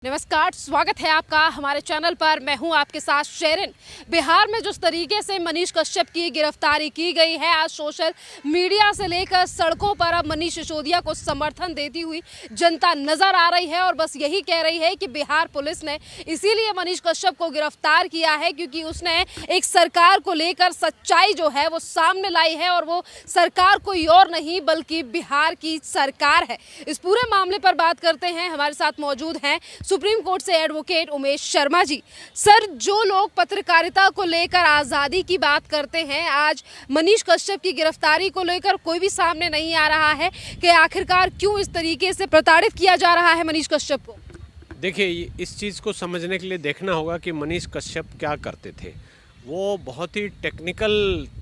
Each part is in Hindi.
नमस्कार, स्वागत है आपका हमारे चैनल पर। मैं हूं आपके साथ शेरिन। बिहार में जिस तरीके से मनीष कश्यप की गिरफ्तारी की गई है, आज सोशल मीडिया से लेकर सड़कों पर अब मनीष सिसोदिया को समर्थन देती हुई जनता नजर आ रही है और बस यही कह रही है कि बिहार पुलिस ने इसीलिए मनीष कश्यप को गिरफ्तार किया है क्योंकि उसने एक सरकार को लेकर सच्चाई जो है वो सामने लाई है और वो सरकार कोई और नहीं बल्कि बिहार की सरकार है। इस पूरे मामले पर बात करते हैं। हमारे साथ मौजूद हैं सुप्रीम कोर्ट से एडवोकेट उमेश शर्मा जी। सर, जो लोग पत्रकारिता को लेकर आज़ादी की बात करते हैं, आज मनीष कश्यप की गिरफ्तारी को लेकर कोई भी सामने नहीं आ रहा है कि आखिरकार क्यों इस तरीके से प्रताड़ित किया जा रहा है मनीष कश्यप को। देखिए, इस चीज़ को समझने के लिए देखना होगा कि मनीष कश्यप क्या करते थे। वो बहुत ही टेक्निकल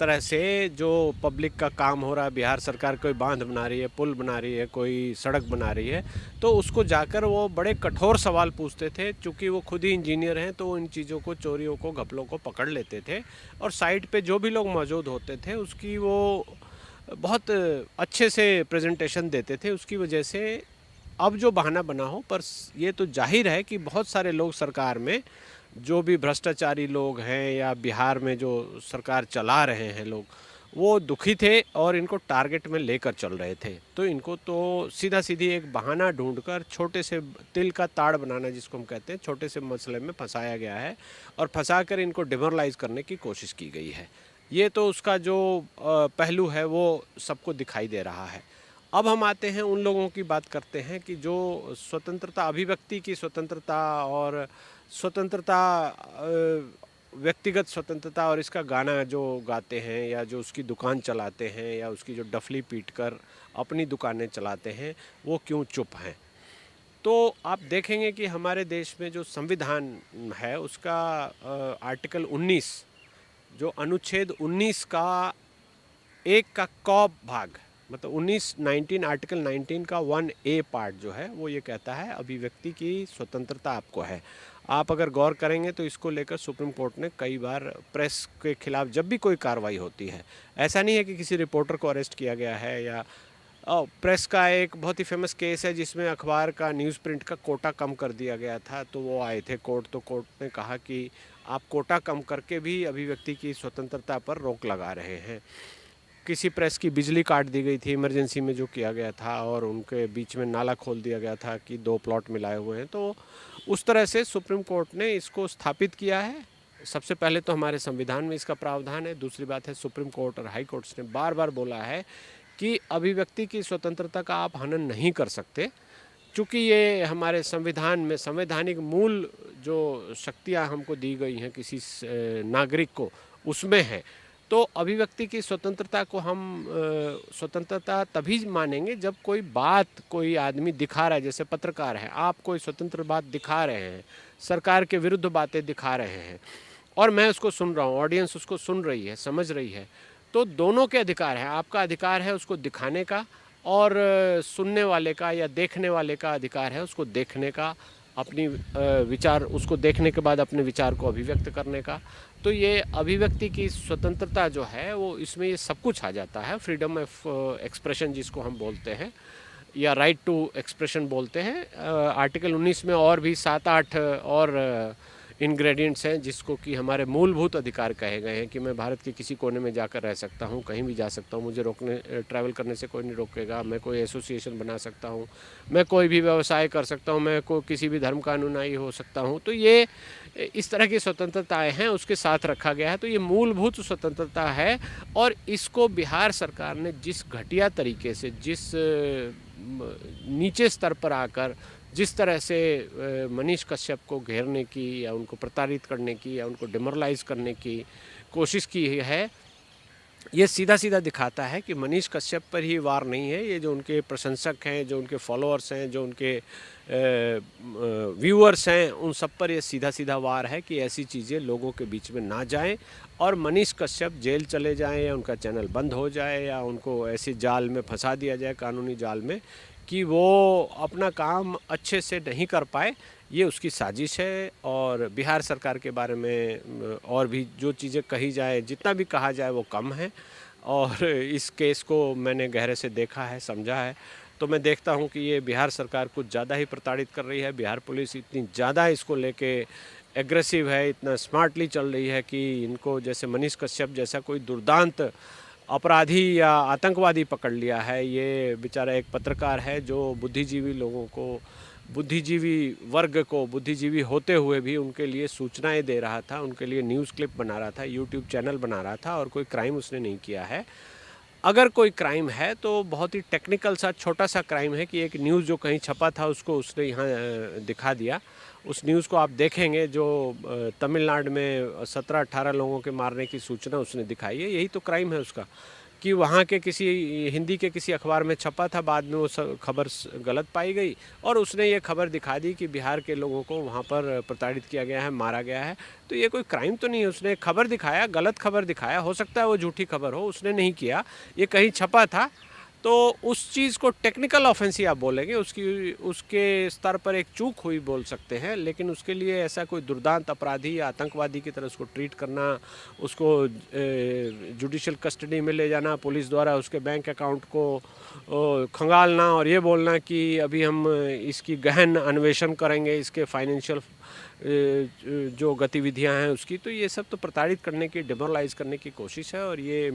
तरह से जो पब्लिक का काम हो रहा है, बिहार सरकार कोई बांध बना रही है, पुल बना रही है, कोई सड़क बना रही है, तो उसको जाकर वो बड़े कठोर सवाल पूछते थे। चूँकि वो खुद ही इंजीनियर हैं तो इन चीज़ों को, चोरियों को, घपलों को पकड़ लेते थे और साइट पे जो भी लोग मौजूद होते थे उसकी वो बहुत अच्छे से प्रेजेंटेशन देते थे। उसकी वजह से अब जो बहाना बना हो, पर ये तो जाहिर है कि बहुत सारे लोग सरकार में जो भी भ्रष्टाचारी लोग हैं या बिहार में जो सरकार चला रहे हैं लोग, वो दुखी थे और इनको टारगेट में लेकर चल रहे थे। तो इनको तो सीधा सीधी एक बहाना ढूंढकर छोटे से तिल का ताड़ बनाना, जिसको हम कहते हैं, छोटे से मसले में फंसाया गया है और फंसाकर इनको डिमोरलाइज करने की कोशिश की गई है। ये तो उसका जो पहलू है वो सबको दिखाई दे रहा है। अब हम आते हैं, उन लोगों की बात करते हैं कि जो स्वतंत्रता, अभिव्यक्ति की स्वतंत्रता और स्वतंत्रता, व्यक्तिगत स्वतंत्रता, और इसका गाना जो गाते हैं या जो उसकी दुकान चलाते हैं या उसकी जो डफली पीटकर अपनी दुकानें चलाते हैं, वो क्यों चुप हैं। तो आप देखेंगे कि हमारे देश में जो संविधान है उसका आर्टिकल 19, जो अनुच्छेद 19 का एक का क भाग, मतलब 19 आर्टिकल 19 का 1A पार्ट जो है वो ये कहता है अभिव्यक्ति की स्वतंत्रता आपको है। आप अगर गौर करेंगे तो इसको लेकर सुप्रीम कोर्ट ने कई बार प्रेस के खिलाफ जब भी कोई कार्रवाई होती है, ऐसा नहीं है कि किसी रिपोर्टर को अरेस्ट किया गया है या प्रेस का एक बहुत ही फेमस केस है जिसमें अखबार का न्यूज़ प्रिंट का कोटा कम कर दिया गया था, तो वो आए थे कोर्ट, तो कोर्ट ने कहा कि आप कोटा कम करके भी अभिव्यक्ति की स्वतंत्रता पर रोक लगा रहे हैं। किसी प्रेस की बिजली काट दी गई थी इमरजेंसी में, जो किया गया था, और उनके बीच में नाला खोल दिया गया था कि 2 प्लॉट मिलाए हुए हैं। तो उस तरह से सुप्रीम कोर्ट ने इसको स्थापित किया है। सबसे पहले तो हमारे संविधान में इसका प्रावधान है, दूसरी बात है सुप्रीम कोर्ट और हाई कोर्ट्स ने बार बार बोला है कि अभिव्यक्ति की स्वतंत्रता का आप हनन नहीं कर सकते, चूँकि ये हमारे संविधान में संवैधानिक मूल जो शक्तियाँ हमको दी गई हैं किसी नागरिक को, उसमें है। तो अभिव्यक्ति की स्वतंत्रता को हम स्वतंत्रता तभी मानेंगे जब कोई बात कोई आदमी दिखा रहा है, जैसे पत्रकार है, आप कोई स्वतंत्र बात दिखा रहे हैं, सरकार के विरुद्ध बातें दिखा रहे हैं और मैं उसको सुन रहा हूँ, ऑडियंस उसको सुन रही है, समझ रही है, तो दोनों के अधिकार हैं। आपका अधिकार है उसको दिखाने का और सुनने वाले का या देखने वाले का अधिकार है उसको देखने का, अपनी विचार, उसको देखने के बाद अपने विचार को अभिव्यक्त करने का। तो ये अभिव्यक्ति की स्वतंत्रता जो है वो, इसमें ये सब कुछ आ जाता है। फ्रीडम ऑफ एक्सप्रेशन जिसको हम बोलते हैं या राइट टू एक्सप्रेशन बोलते हैं। आर्टिकल 19 में और भी 7-8 और इंग्रेडिएंट्स हैं जिसको कि हमारे मूलभूत अधिकार कहे गए हैं कि मैं भारत के किसी कोने में जाकर रह सकता हूं, कहीं भी जा सकता हूं, मुझे ट्रैवल करने से कोई नहीं रोकेगा, मैं कोई एसोसिएशन बना सकता हूं, मैं कोई भी व्यवसाय कर सकता हूं, मैं किसी भी धर्म का अनुयायी हो सकता हूं। तो ये इस तरह की स्वतंत्रताएं हैं, उसके साथ रखा गया है। तो ये मूलभूत स्वतंत्रता है और इसको बिहार सरकार ने जिस घटिया तरीके से, जिस नीचे स्तर पर आकर जिस तरह से मनीष कश्यप को घेरने की या उनको प्रताड़ित करने की या उनको डिमोरलाइज करने की कोशिश की है, ये सीधा सीधा दिखाता है कि मनीष कश्यप पर ही वार नहीं है। ये जो उनके प्रशंसक हैं, जो उनके फॉलोअर्स हैं, जो उनके व्यूअर्स हैं, उन सब पर ये सीधा सीधा वार है कि ऐसी चीज़ें लोगों के बीच में ना जाएं और मनीष कश्यप जेल चले जाएं या उनका चैनल बंद हो जाए या उनको ऐसे जाल में फंसा दिया जाए, कानूनी जाल में, कि वो अपना काम अच्छे से नहीं कर पाए। ये उसकी साजिश है। और बिहार सरकार के बारे में और भी जो चीज़ें कही जाए, जितना भी कहा जाए वो कम है। और इस केस को मैंने गहरे से देखा है, समझा है, तो मैं देखता हूं कि ये बिहार सरकार कुछ ज़्यादा ही प्रताड़ित कर रही है। बिहार पुलिस इतनी ज़्यादा इसको लेके एग्रेसिव है, इतना स्मार्टली चल रही है कि इनको जैसे मनीष कश्यप जैसा कोई दुर्दांत अपराधी या आतंकवादी पकड़ लिया है। ये बेचारा एक पत्रकार है जो बुद्धिजीवी लोगों को, बुद्धिजीवी वर्ग को, बुद्धिजीवी होते हुए भी उनके लिए सूचनाएं दे रहा था, उनके लिए न्यूज़ क्लिप बना रहा था, यूट्यूब चैनल बना रहा था, और कोई क्राइम उसने नहीं किया है। अगर कोई क्राइम है तो बहुत ही टेक्निकल सा छोटा सा क्राइम है कि एक न्यूज़ जो कहीं छपा था उसको उसने यहाँ दिखा दिया। उस न्यूज़ को आप देखेंगे जो तमिलनाडु में 17-18 लोगों के मारने की सूचना उसने दिखाई है। यही तो क्राइम है उसका, कि वहाँ के किसी हिंदी के किसी अखबार में छपा था, बाद में वो खबर गलत पाई गई और उसने ये खबर दिखा दी कि बिहार के लोगों को वहाँ पर प्रताड़ित किया गया है, मारा गया है। तो ये कोई क्राइम तो नहीं है, उसने खबर दिखाया, गलत खबर दिखाया, हो सकता है वो झूठी खबर हो, उसने नहीं किया, ये कहीं छपा था। तो उस चीज़ को टेक्निकल ऑफेंस ही आप बोलेंगे, उसके स्तर पर एक चूक हुई बोल सकते हैं, लेकिन उसके लिए ऐसा कोई दुर्दांत अपराधी या आतंकवादी की तरह उसको ट्रीट करना, उसको जुडिशियल कस्टडी में ले जाना, पुलिस द्वारा उसके बैंक अकाउंट को खंगालना और ये बोलना कि अभी हम इसकी गहन अन्वेषण करेंगे, इसके फाइनेंशियल जो गतिविधियां हैं उसकी, तो ये सब तो प्रताड़ित करने की, डिमोरलाइज करने की कोशिश है। और ये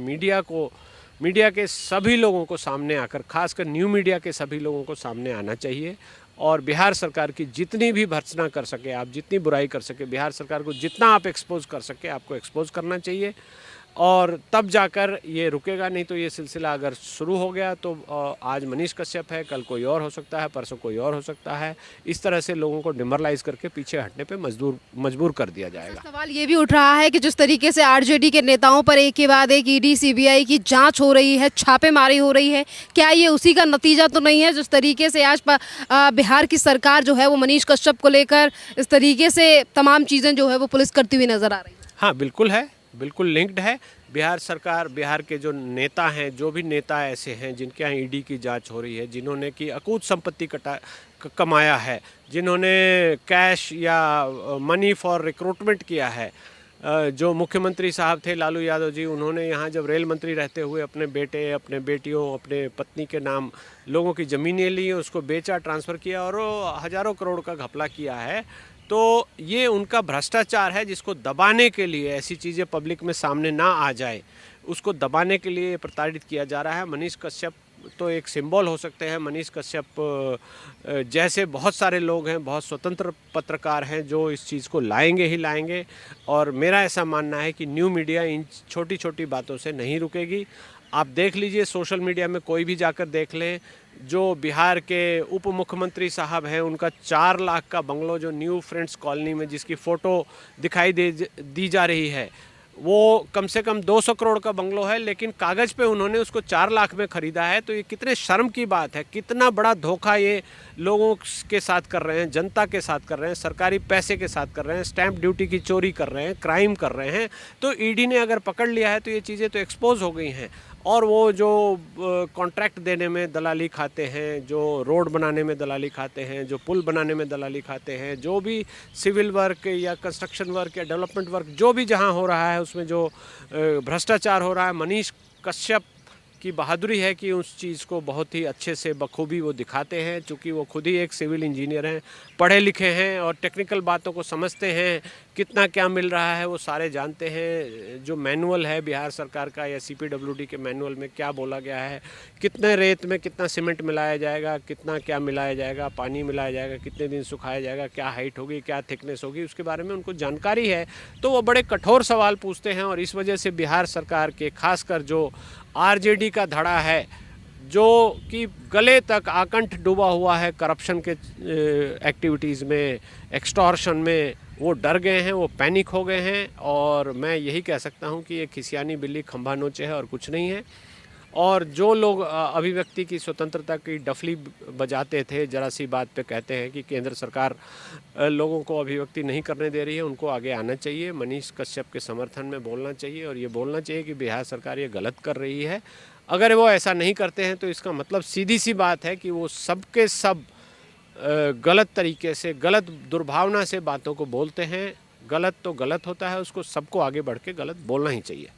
मीडिया के सभी लोगों को सामने आकर, खासकर न्यू मीडिया के सभी लोगों को सामने आना चाहिए और बिहार सरकार की जितनी भी भर्त्सना कर सके आप, जितनी बुराई कर सके, बिहार सरकार को जितना आप एक्सपोज कर सके आपको एक्सपोज करना चाहिए, और तब जाकर ये रुकेगा। नहीं तो ये सिलसिला अगर शुरू हो गया तो आज मनीष कश्यप है, कल कोई और हो सकता है, परसों कोई और हो सकता है। इस तरह से लोगों को डिमोरलाइज करके पीछे हटने पे मजबूर कर दिया जाएगा। सवाल ये भी उठ रहा है कि जिस तरीके से आरजेडी के नेताओं पर एक के बाद एक ईडी सीबीआई की जांच हो रही है, छापेमारी हो रही है, क्या ये उसी का नतीजा तो नहीं है जिस तरीके से आज बिहार की सरकार जो है वो मनीष कश्यप को लेकर इस तरीके से तमाम चीज़ें जो है वो पुलिस करती हुई नजर आ रही है? हाँ, बिल्कुल है, बिल्कुल लिंक्ड है। बिहार सरकार, बिहार के जो नेता हैं, जो भी नेता ऐसे हैं जिनके यहाँ ईडी की जांच हो रही है, जिन्होंने की अकूत संपत्ति कमाया है, जिन्होंने कैश या मनी फॉर रिक्रूटमेंट किया है, जो मुख्यमंत्री साहब थे लालू यादव जी, उन्होंने यहाँ जब रेल मंत्री रहते हुए अपने बेटे, अपने बेटियों, अपने पत्नी के नाम लोगों की ज़मीनें ली, उसको बेचा, ट्रांसफ़र किया और हज़ारों करोड़ का घपला किया है। तो ये उनका भ्रष्टाचार है जिसको दबाने के लिए, ऐसी चीज़ें पब्लिक में सामने ना आ जाए, उसको दबाने के लिए प्रताड़ित किया जा रहा है। मनीष कश्यप तो एक सिंबल हो सकते हैं। मनीष कश्यप जैसे बहुत सारे लोग हैं, बहुत स्वतंत्र पत्रकार हैं जो इस चीज़ को लाएंगे ही लाएंगे, और मेरा ऐसा मानना है कि न्यू मीडिया इन छोटी छोटी बातों से नहीं रुकेगी। आप देख लीजिए, सोशल मीडिया में कोई भी जाकर देख लें, जो बिहार के उप मुख्यमंत्री साहब हैं उनका 4 लाख का बंगलो जो न्यू फ्रेंड्स कॉलोनी में जिसकी फ़ोटो दिखाई दी जा रही है, वो कम से कम 200 करोड़ का बंगलो है, लेकिन कागज़ पे उन्होंने उसको 4 लाख में ख़रीदा है। तो ये कितने शर्म की बात है, कितना बड़ा धोखा ये लोगों के साथ कर रहे हैं, जनता के साथ कर रहे हैं, सरकारी पैसे के साथ कर रहे हैं, स्टैंप ड्यूटी की चोरी कर रहे हैं, क्राइम कर रहे हैं। तो ईडी ने अगर पकड़ लिया है तो ये चीज़ें तो एक्सपोज हो गई हैं। और वो जो कॉन्ट्रैक्ट देने में दलाली खाते हैं, जो रोड बनाने में दलाली खाते हैं, जो पुल बनाने में दलाली खाते हैं, जो भी सिविल वर्क या कंस्ट्रक्शन वर्क या डेवलपमेंट वर्क जो भी जहां हो रहा है उसमें जो भ्रष्टाचार हो रहा है, मनीष कश्यप की बहादुरी है कि उस चीज़ को बहुत ही अच्छे से बखूबी वो दिखाते हैं। चूँकि वो खुद ही एक सिविल इंजीनियर हैं, पढ़े लिखे हैं और टेक्निकल बातों को समझते हैं, कितना क्या मिल रहा है वो सारे जानते हैं। जो मैनुअल है बिहार सरकार का या CPWD के मैनुअल में क्या बोला गया है, कितने रेत में कितना सीमेंट मिलाया जाएगा, कितना क्या मिलाया जाएगा, पानी मिलाया जाएगा, कितने दिन सुखाया जाएगा, क्या हाइट होगी, क्या थिकनेस होगी, उसके बारे में उनको जानकारी है। तो वो बड़े कठोर सवाल पूछते हैं और इस वजह से बिहार सरकार के खासकर जो RJD का धड़ा है, जो कि गले तक आकंठ डूबा हुआ है करप्शन के एक्टिविटीज़ में, एक्सटॉर्शन में, वो डर गए हैं, वो पैनिक हो गए हैं। और मैं यही कह सकता हूं कि ये खिसियानी बिल्ली खंभा नोचे है और कुछ नहीं है। और जो लोग अभिव्यक्ति की स्वतंत्रता की डफली बजाते थे, जरा सी बात पे कहते हैं कि केंद्र सरकार लोगों को अभिव्यक्ति नहीं करने दे रही है, उनको आगे आना चाहिए, मनीष कश्यप के समर्थन में बोलना चाहिए और ये बोलना चाहिए कि बिहार सरकार ये गलत कर रही है। अगर वो ऐसा नहीं करते हैं तो इसका मतलब सीधी सी बात है कि वो सबके सब गलत तरीके से, गलत दुर्भावना से बातों को बोलते हैं। गलत तो गलत होता है, उसको सबको आगे बढ़ के गलत बोलना ही चाहिए।